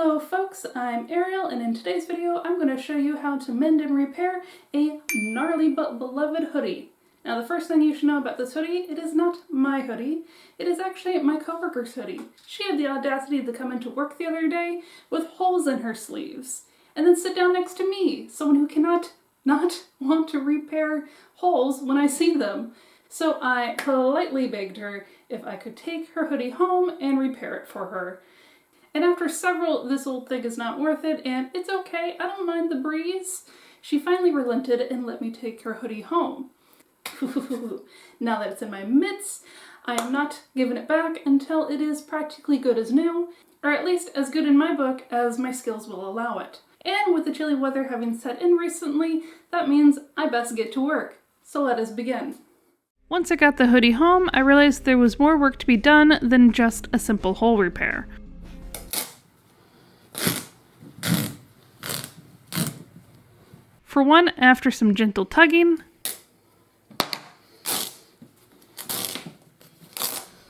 Hello folks, I'm Ariel, and in today's video I'm going to show you how to mend and repair a gnarly but beloved hoodie. Now the first thing you should know about this hoodie, it is not my hoodie, it is actually my coworker's hoodie. She had the audacity to come into work the other day with holes in her sleeves, and then sit down next to me, someone who cannot not want to repair holes when I see them. So I politely begged her if I could take her hoodie home and repair it for her. And after several, this old thing is not worth it, and it's okay, I don't mind the breeze, she finally relented and let me take her hoodie home. Now that it's in my mitts, I am not giving it back until it is practically good as new, or at least as good in my book as my skills will allow it. And with the chilly weather having set in recently, that means I best get to work. So let us begin. Once I got the hoodie home, I realized there was more work to be done than just a simple hole repair. For one, after some gentle tugging,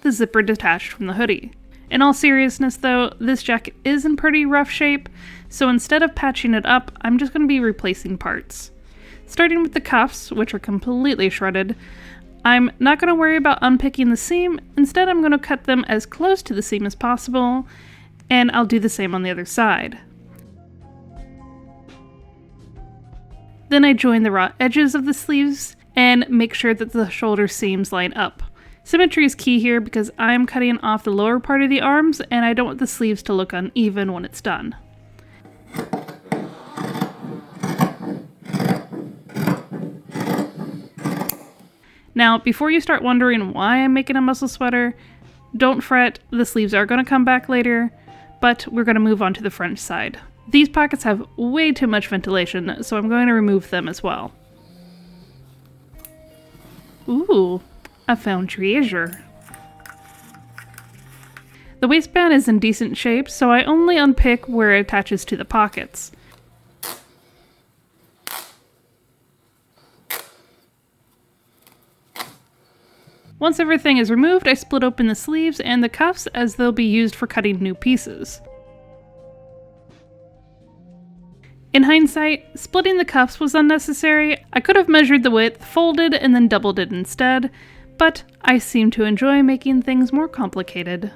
the zipper detached from the hoodie. In all seriousness though, this jacket is in pretty rough shape, so instead of patching it up, I'm just going to be replacing parts. Starting with the cuffs, which are completely shredded, I'm not going to worry about unpicking the seam, instead I'm going to cut them as close to the seam as possible, and I'll do the same on the other side. Then I join the raw edges of the sleeves and make sure that the shoulder seams line up. Symmetry is key here because I'm cutting off the lower part of the arms and I don't want the sleeves to look uneven when it's done. Now, before you start wondering why I'm making a muscle sweater, don't fret, the sleeves are going to come back later, but we're going to move on to the front side. These pockets have way too much ventilation, so I'm going to remove them as well. Ooh, I found treasure. The waistband is in decent shape, so I only unpick where it attaches to the pockets. Once everything is removed, I split open the sleeves and the cuffs as they'll be used for cutting new pieces. In hindsight, splitting the cuffs was unnecessary. I could have measured the width, folded, and then doubled it instead, but I seem to enjoy making things more complicated.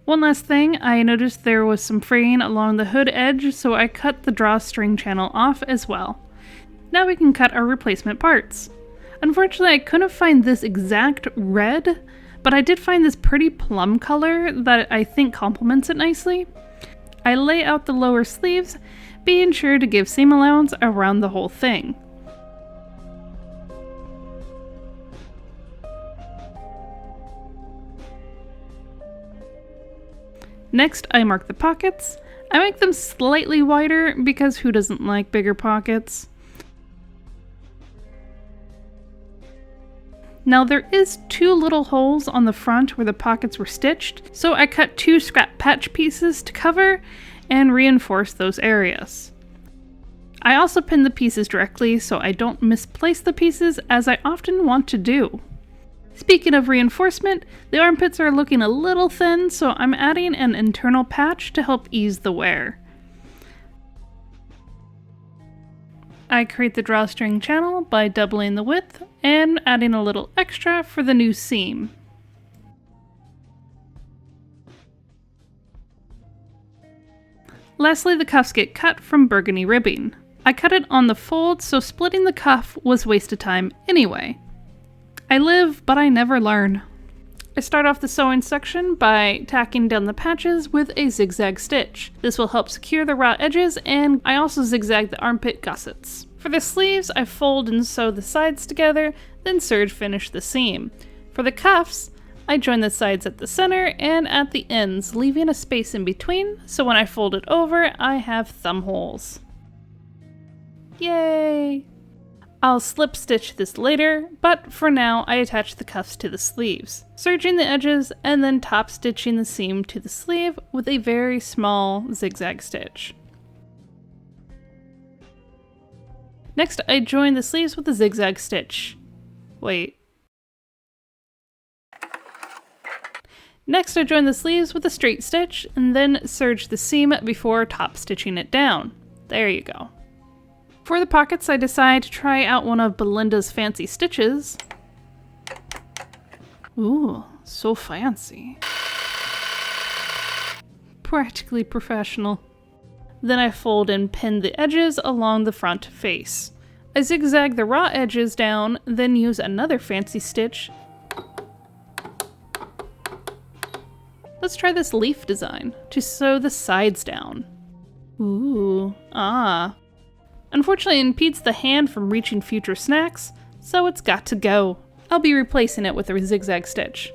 One last thing, I noticed there was some fraying along the hood edge, so I cut the drawstring channel off as well. Now we can cut our replacement parts. Unfortunately, I couldn't find this exact red, but I did find this pretty plum color that I think complements it nicely. I lay out the lower sleeves, being sure to give seam allowance around the whole thing. Next, I mark the pockets. I make them slightly wider because who doesn't like bigger pockets? Now there is two little holes on the front where the pockets were stitched, so I cut two scrap patch pieces to cover and reinforce those areas. I also pin the pieces directly so I don't misplace the pieces as I often want to do. Speaking of reinforcement, the armpits are looking a little thin, so I'm adding an internal patch to help ease the wear. I create the drawstring channel by doubling the width and adding a little extra for the new seam. Lastly, the cuffs get cut from burgundy ribbing. I cut it on the fold, so splitting the cuff was a waste of time anyway. I live, but I never learn. I start off the sewing section by tacking down the patches with a zigzag stitch. This will help secure the raw edges, and I also zigzag the armpit gussets. For the sleeves, I fold and sew the sides together, then serge finish the seam. For the cuffs, I join the sides at the center and at the ends, leaving a space in between, so when I fold it over, I have thumb holes. Yay! I'll slip stitch this later, but for now I attach the cuffs to the sleeves, serging the edges and then top stitching the seam to the sleeve with a very small zigzag stitch. Next, I join the sleeves with a zigzag stitch. Wait. Next, I join the sleeves with a straight stitch and then serge the seam before top stitching it down. There you go. For the pockets, I decide to try out one of Belinda's fancy stitches. Ooh, so fancy. Practically professional. Then I fold and pin the edges along the front face. I zigzag the raw edges down, then use another fancy stitch. Let's try this leaf design to sew the sides down. Ooh, ah. Unfortunately, it impedes the hand from reaching future snacks, so it's got to go. I'll be replacing it with a zigzag stitch.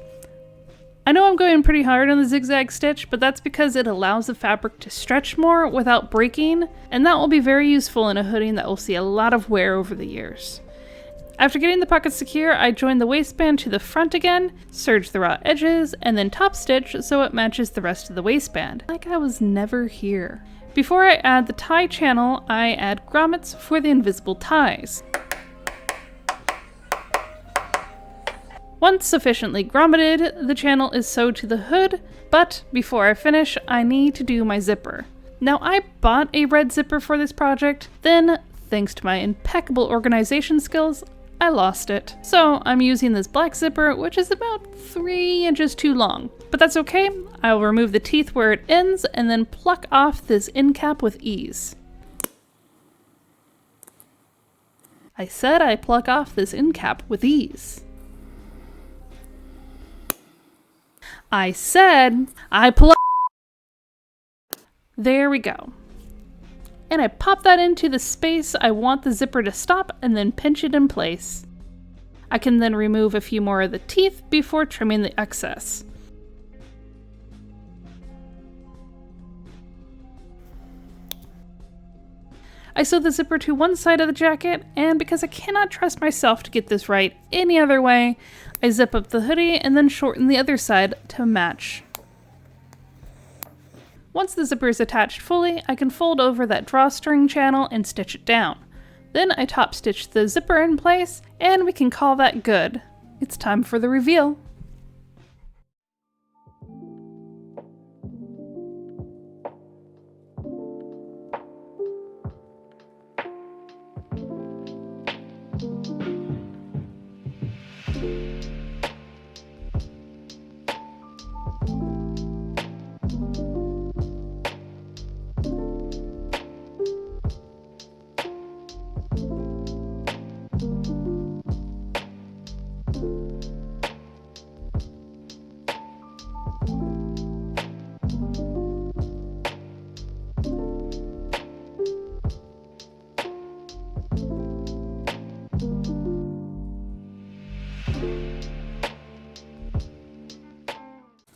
I know I'm going pretty hard on the zigzag stitch, but that's because it allows the fabric to stretch more without breaking, and that will be very useful in a hoodie that will see a lot of wear over the years. After getting the pockets secure, I join the waistband to the front again, serge the raw edges, and then top stitch so it matches the rest of the waistband, like I was never here. Before I add the tie channel, I add grommets for the invisible ties. Once sufficiently grommeted, the channel is sewed to the hood, but before I finish, I need to do my zipper. Now, I bought a red zipper for this project, then, thanks to my impeccable organization skills, I lost it. So I'm using this black zipper, which is about 3 inches too long. But that's okay, I'll remove the teeth where it ends and then pluck off this end cap with ease. I said I pluck off this end cap with ease. I said I pluck. There we go. And I pop that into the space I want the zipper to stop and then pinch it in place. I can then remove a few more of the teeth before trimming the excess. I sew the zipper to one side of the jacket, and because I cannot trust myself to get this right any other way, I zip up the hoodie and then shorten the other side to match. Once the zipper is attached fully, I can fold over that drawstring channel and stitch it down. Then I top stitch the zipper in place, and we can call that good. It's time for the reveal.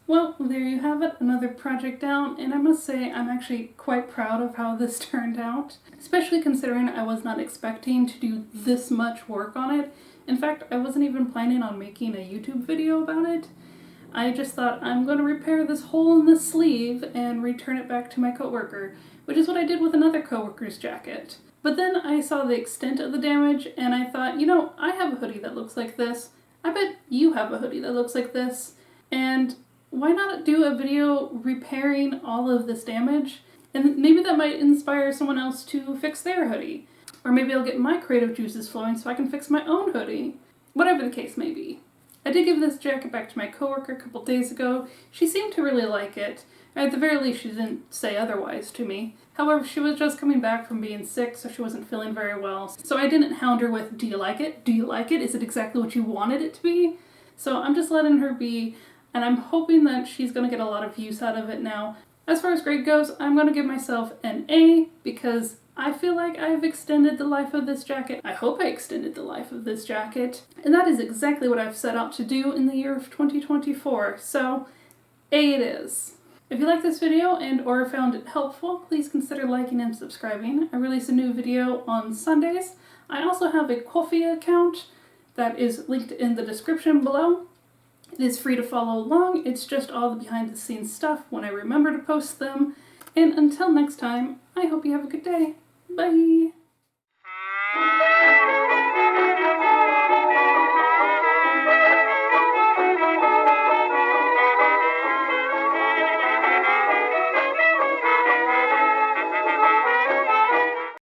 Well, there you have it, another project down, and I must say I'm actually quite proud of how this turned out, especially considering I was not expecting to do this much work on it. In fact, I wasn't even planning on making a YouTube video about it. I just thought I'm going to repair this hole in the sleeve and return it back to my coworker, which is what I did with another coworker's jacket. But then I saw the extent of the damage and I thought, you know, I have a hoodie that looks like this. I bet you have a hoodie that looks like this. And why not do a video repairing all of this damage? And maybe that might inspire someone else to fix their hoodie. Or maybe I'll get my creative juices flowing so I can fix my own hoodie. Whatever the case may be. I did give this jacket back to my coworker a couple days ago. She seemed to really like it. At the very least, she didn't say otherwise to me. However, she was just coming back from being sick, so she wasn't feeling very well. So I didn't hound her with, do you like it? Do you like it? Is it exactly what you wanted it to be? So I'm just letting her be. And I'm hoping that she's going to get a lot of use out of it now. As far as grade goes, I'm going to give myself an A because I feel like I've extended the life of this jacket. I hope I extended the life of this jacket. And that is exactly what I've set out to do in the year of 2024. So, A it is. If you like this video and or found it helpful, please consider liking and subscribing. I release a new video on Sundays. I also have a Ko-fi account that is linked in the description below. It is free to follow along, it's just all the behind the scenes stuff when I remember to post them. And until next time, I hope you have a good day. Bye!